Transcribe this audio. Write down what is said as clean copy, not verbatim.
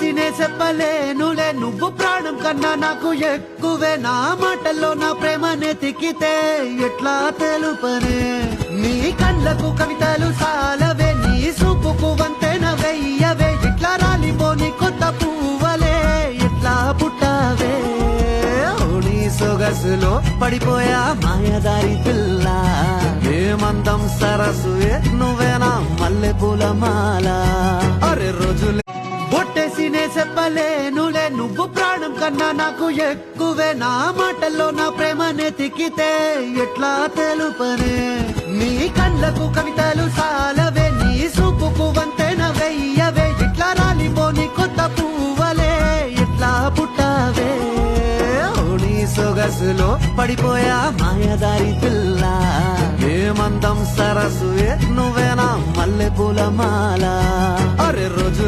బొట్టేసినే చెప్పలేనులే నువ్వు ప్రాణం కన్నా నాకు ఎక్కువే నా మాటల్లో నా ప్రేమనే తిక్కితే ఎట్లా తెలుపనే నీ కళ్ళకు కవితలు సాలవే నీ సూపుకు వంతెన వెయ్యవే ఇట్లా రాలిపోని కొత్త పువ్వలే ఎట్లా పుట్టావే నీ సొగసులో పడిపోయా మాయదారి పిల్ల ఏమందం సరసువే నువ్వేనా మల్లె పూల మాల అరే రోజులే బొట్టేసినే చెప్పలేనులే నువ్వు ప్రాణం కన్నా నాకు ఎక్కువే నా మాటల్లో నా ప్రేమనే తిక్కితే ఎట్లా తెలుపనే నీ కళ్ళకు కవితలు సాలవే నీ సూపుకు వంతెన వెయ్యవే ఇట్లా రాలిపోని కొత్త పువ్వలే ఎట్లా పుట్టావే నీ సొగసులో పడిపోయా మాయదారి పిల్ల ఏమందం సరసువే నువ్వేనా మల్లె పూల మాల అరే రోజు